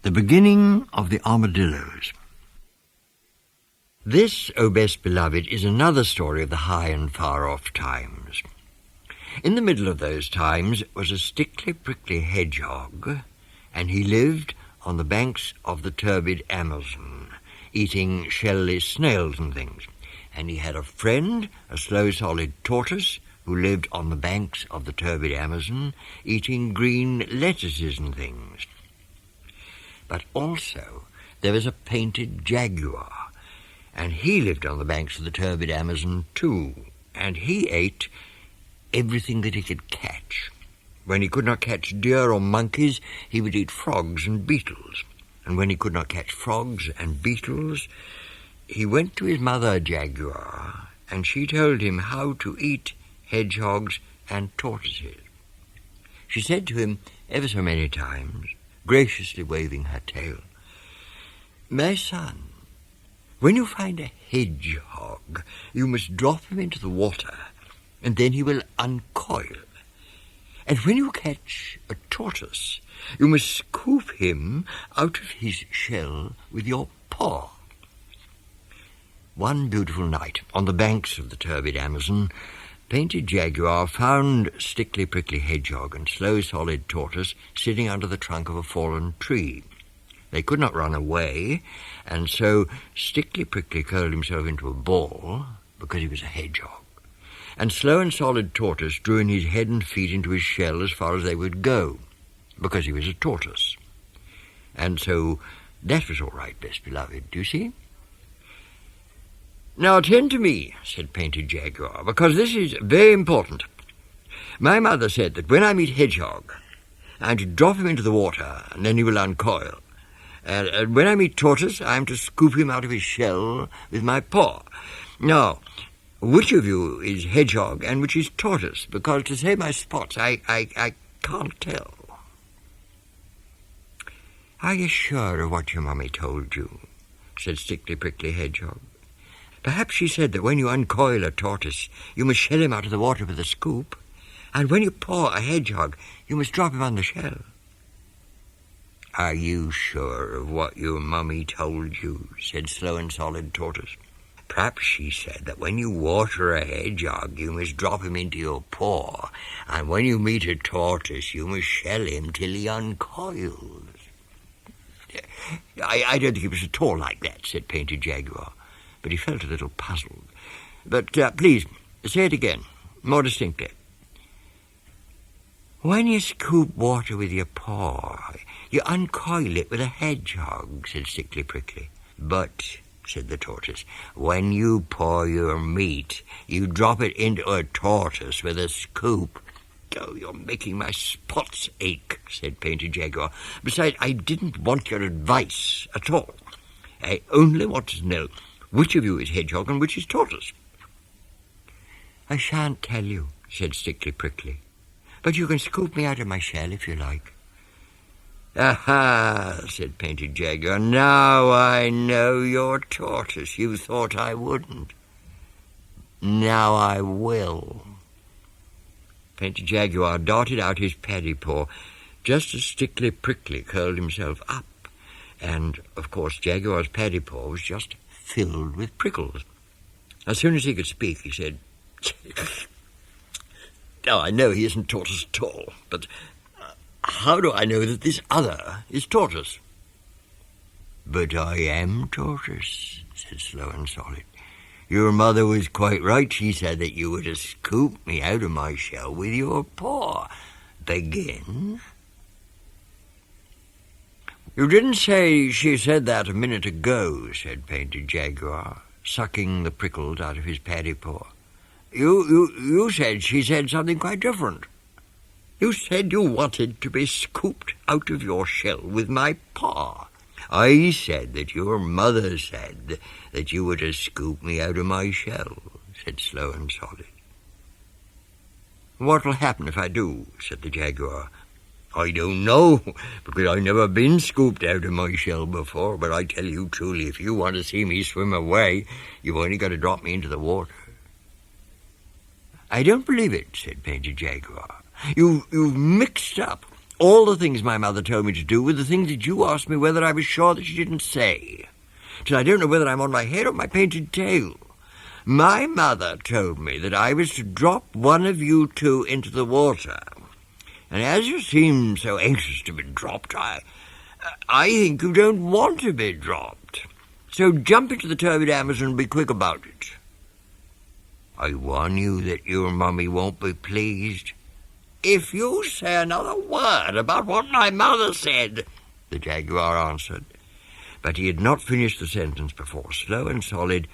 The beginning of the Armadillos. This, O best beloved, is another story of the high and far-off times. In the middle of those times was a stickly prickly hedgehog, and he lived on the banks of the turbid Amazon, eating shelly snails and things. And he had a friend, a slow solid tortoise, who lived on the banks of the turbid Amazon, eating green lettuces and things. But also there was a painted jaguar, and he lived on the banks of the turbid Amazon too, and he ate everything that he could catch. When he could not catch deer or monkeys, he would eat frogs and beetles, and when he could not catch frogs and beetles, he went to his mother jaguar, and she told him how to eat hedgehogs and tortoises. She said to him ever so many times, graciously waving her tail, "My son, when you find a hedgehog, you must drop him into the water, and then he will uncoil. And when you catch a tortoise, you must scoop him out of his shell with your paw." One beautiful night, on the banks of the turbid Amazon, Painted Jaguar found Stickly Prickly Hedgehog and Slow Solid Tortoise sitting under the trunk of a fallen tree. They could not run away, and so Stickly Prickly curled himself into a ball, because he was a hedgehog, and Slow and Solid Tortoise drew in his head and feet into his shell as far as they would go, because he was a tortoise. And so that was all right, best beloved, do you see? "Now attend to me," said Painted Jaguar, "because this is very important. My mother said that when I meet Hedgehog, I am to drop him into the water, and then he will uncoil. And when I meet Tortoise, I am to scoop him out of his shell with my paw. Now, which of you is Hedgehog and which is Tortoise? Because to save my spots, I can't tell." "Are you sure of what your mummy told you?" said Stickly Prickly Hedgehog. "Perhaps she said that when you uncoil a tortoise, you must shell him out of the water with a scoop, and when you paw a hedgehog, you must drop him on the shell." "Are you sure of what your mummy told you?" said Slow and Solid Tortoise. "Perhaps she said that when you water a hedgehog, you must drop him into your paw, and when you meet a tortoise, you must shell him till he uncoils." I don't think it was at all like that," said Painted Jaguar, but he felt a little puzzled. "But please, say it again, more distinctly." "When you scoop water with your paw, you uncoil it with a hedgehog," said Stickly Prickly. "But," said the tortoise, "when you paw your meat, you drop it into a tortoise with a scoop." "Oh, you're making my spots ache," said Painted Jaguar. "Besides, I didn't want your advice at all. I only wanted to know which of you is Hedgehog and which is Tortoise." "I shan't tell you," said Stickly Prickly, "but you can scoop me out of my shell if you like." "Aha," said Painted Jaguar, "now I know you're Tortoise. You thought I wouldn't. Now I will." Painted Jaguar darted out his paddy paw just as Stickly Prickly curled himself up, and, of course, Jaguar's paddy paw was just filled with prickles. As soon as he could speak, he said, "Now I know he isn't Tortoise at all, but how do I know that this other is Tortoise?" "But I am Tortoise," said Slow and Solid. "Your mother was quite right. She said that you were to scoop me out of my shell with your paw. Begin." "You didn't say she said that a minute ago," said Painted Jaguar, sucking the prickles out of his paddy paw. You said she said something quite different. You said you wanted to be scooped out of your shell with my paw. I said that your mother said that you were to scoop me out of my shell," said Slow and Solid. "What will happen if I do?" said the Jaguar. "I don't know, because I've never been scooped out of my shell before, but I tell you truly, if you want to see me swim away, you've only got to drop me into the water." "I don't believe it," said Painted Jaguar. You've mixed up All the things my mother told me to do were the things that you asked me whether I was sure that she didn't say. Till I don't know whether I'm on my head or my painted tail. My mother told me that I was to drop one of you two into the water. And as you seem so anxious to be dropped, I think you don't want to be dropped. So jump into the turbid Amazon and be quick about it. I warn you that your mummy won't be pleased. If you say another word about what my mother said, the Jaguar answered. But he had not finished the sentence before Slow and Solid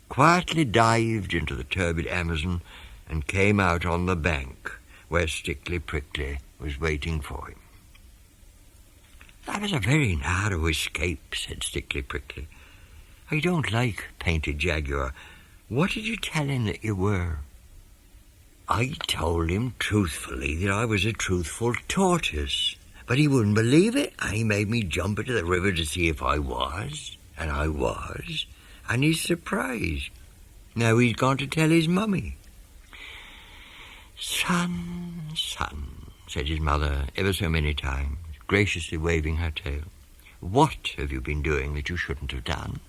quietly dived into the turbid Amazon and came out on the bank where Stickly Prickly was waiting for him. That was a very narrow escape, said Stickly Prickly. I don't like Painted Jaguar. What did you tell him that you were? I told him truthfully that I was a truthful tortoise, but he wouldn't believe it, and he made me jump into the river to see if I was, and I was, and he's surprised. Now he's gone to tell his mummy. Son, son, said his mother ever so many times, graciously waving her tail. What have you been doing that you shouldn't have done?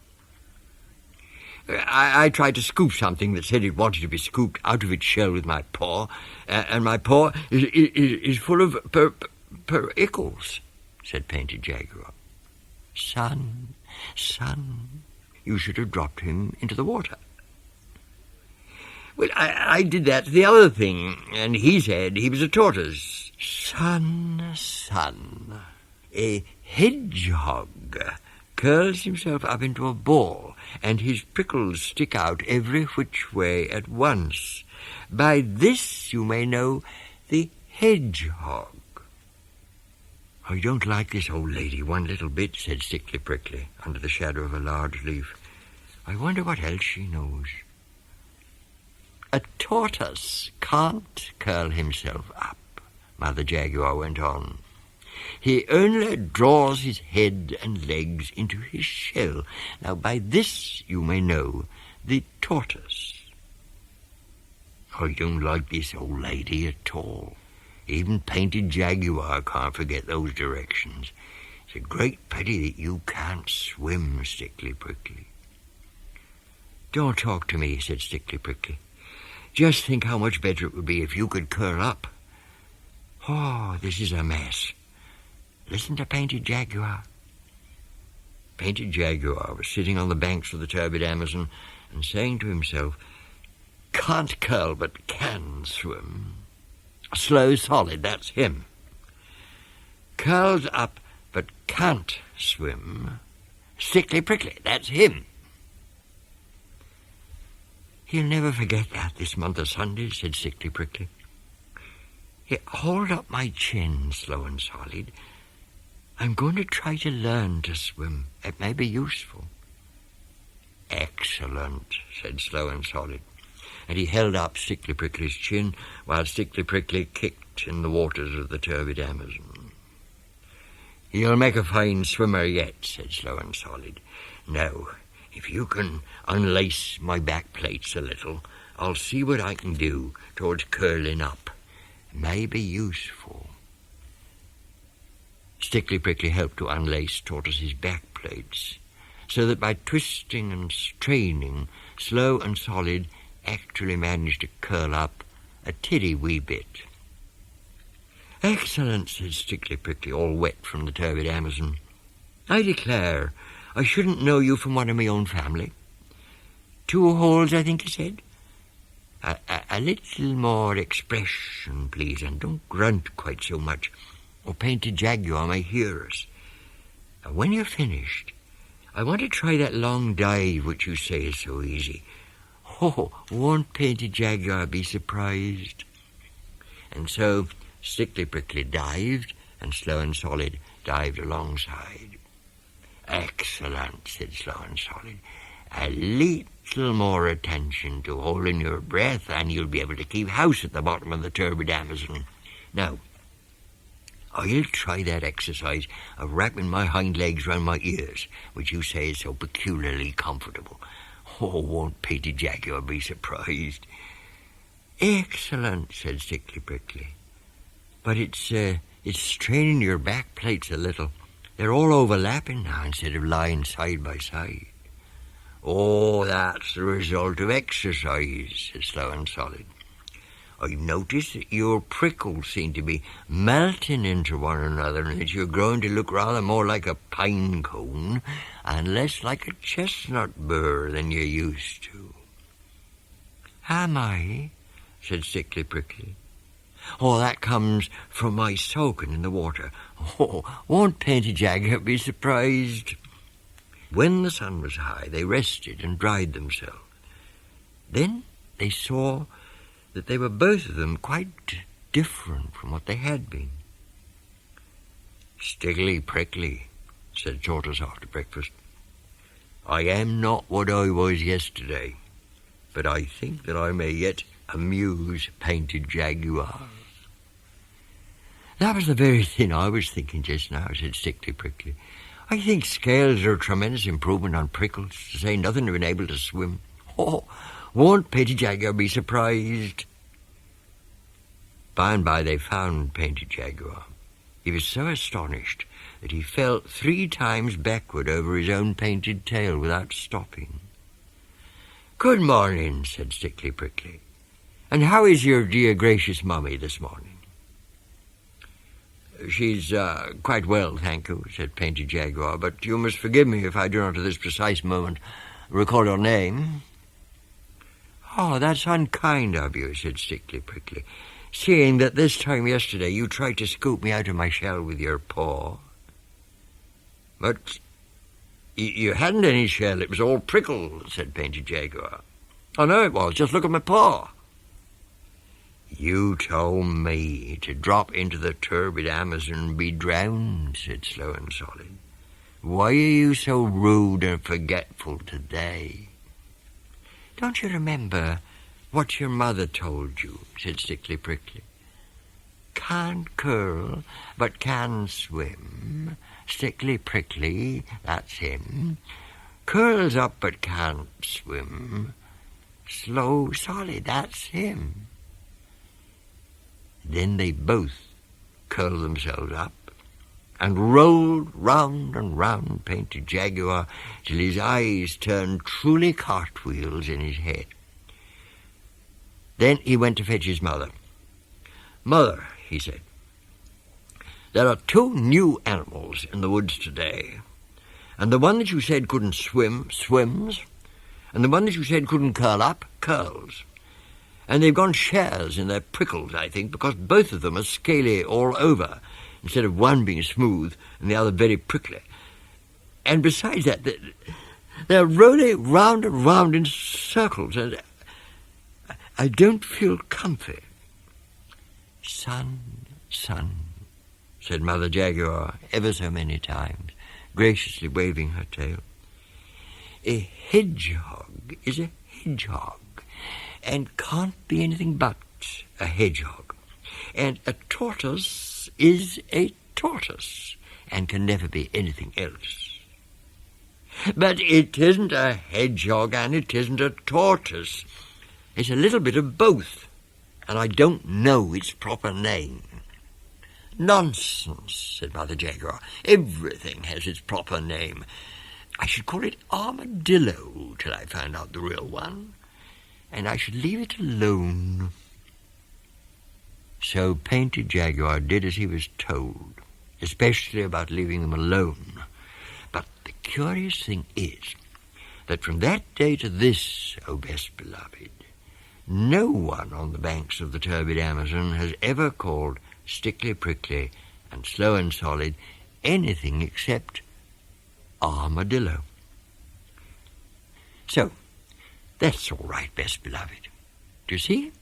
I tried to scoop something that said it wanted to be scooped out of its shell with my paw, and my paw is full of ickles, said Painted Jaguar. Son, son, you should have dropped him into the water. Well, I did that to the other thing, and he said he was a tortoise. Son, son, a hedgehog curls himself up into a ball, and his prickles stick out every which way at once. By this you may know the hedgehog. I don't like this old lady one little bit, said Stickly Prickly, under the shadow of a large leaf. I wonder what else she knows. A tortoise can't curl himself up, Mother Jaguar went on. He only draws his head and legs into his shell. Now by this you may know the tortoise. I don't like this old lady at all. Even Painted Jaguar can't forget those directions. It's a great pity that you can't swim, Stickly Prickly. Don't talk to me, said Stickly Prickly. Just think how much better it would be if you could curl up. Oh, this is a mess. Listen to Painted Jaguar. Painted Jaguar was sitting on the banks of the turbid Amazon and saying to himself, can't curl but can swim. Slow Solid, that's him. Curls up but can't swim. Stickly Prickly, that's him. He'll never forget that this month of Sundays, said Stickly Prickly. Here, hold up my chin, Slow and Solid. I'm going to try to learn to swim. It may be useful. Excellent, said Slow and Solid, and he held up Stickly Prickly's chin while Stickly Prickly kicked in the waters of the turbid Amazon. You'll make a fine swimmer yet, said Slow and Solid. Now, if you can unlace my back plates a little, I'll see what I can do towards curling up. It may be useful. Stickly Prickly helped to unlace Tortoise's back plates, so that by twisting and straining, Slow and Solid actually managed to curl up a tiddy wee bit. Excellent, said Stickly Prickly, all wet from the turbid Amazon. I declare, I shouldn't know you from one of my own family. 2 holes, I think he said. A little more expression, please, and don't grunt quite so much, or Painted Jaguar may hear us. When you're finished, I want to try that long dive which you say is so easy. Oh, won't Painted Jaguar be surprised? And so Stickly Prickly dived, and Slow and Solid dived alongside. Excellent, said Slow and Solid. A little more attention to holding your breath, and you'll be able to keep house at the bottom of the turbid Amazon. Now, I'll try that exercise of wrapping my hind legs round my ears, which you say is so peculiarly comfortable. Oh, won't Painted Jaguar be surprised? Excellent, said Stickly Prickly. But it's It's straining your back plates a little. They're all overlapping now instead of lying side by side. Oh, that's the result of exercise, said Slow and Solid. I've noticed that your prickles seem to be melting into one another and that you're growing to look rather more like a pine cone and less like a chestnut burr than you used to. Am I? Said Stickly Prickly. Oh, that comes from my soaking in the water. Oh, won't Painted Jaguar be surprised? When the sun was high, they rested and dried themselves. Then they saw that they were both of them quite different from what they had been. Stickly Prickly, said Tortoise after breakfast, I am not what I was yesterday, but I think that I may yet amuse Painted Jaguar. That was the very thing I was thinking just now, said Stickly Prickly. I think scales are a tremendous improvement on prickles, to say nothing of being able to swim. Oh, won't Painted Jaguar be surprised? By and by they found Painted Jaguar. He was so astonished that he fell 3 times backward over his own painted tail without stopping. Good morning, said Stickly Prickly. And how is your dear gracious mummy this morning? She's quite well, thank you, said Painted Jaguar, but you must forgive me if I do not at this precise moment recall your name. Oh, that's unkind of you, said Stickly Prickly, seeing that this time yesterday you tried to scoop me out of my shell with your paw. But you hadn't any shell, it was all prickles, said Painted Jaguar. I know it was, just look at my paw. You told me to drop into the turbid Amazon and be drowned, said Slow and Solid. Why are you so rude and forgetful today? Don't you remember what your mother told you, said Stickly Prickly. Can't curl, but can swim. Stickly Prickly, that's him. Curls up, but can't swim. Slow Solid, that's him. Then they both curled themselves up and rolled round and round Painted Jaguar till his eyes turned truly cartwheels in his head. Then he went to fetch his mother. Mother, he said, there are 2 new animals in the woods today, and the one that you said couldn't swim, swims, and the one that you said couldn't curl up, curls. And they've gone shares in their prickles, I think, because both of them are scaly all over, instead of one being smooth and the other very prickly. And besides that, they're rolling round and round in circles, and I don't feel comfy. Son, son, said Mother Jaguar ever so many times, graciously waving her tail. A hedgehog is a hedgehog, and can't be anything but a hedgehog. And a tortoise is a tortoise, and can never be anything else. But it isn't a hedgehog, and it isn't a tortoise. It's a little bit of both, and I don't know its proper name. Nonsense, said Mother Jaguar. Everything has its proper name. I should call it Armadillo till I find out the real one, and I should leave it alone. So Painted Jaguar did as he was told, especially about leaving them alone. But the curious thing is that from that day to this, O best beloved, no one on the banks of the turbid Amazon has ever called Stickly Prickly and Slow and Solid anything except Armadillo. So, that's all right, best beloved. Do you see?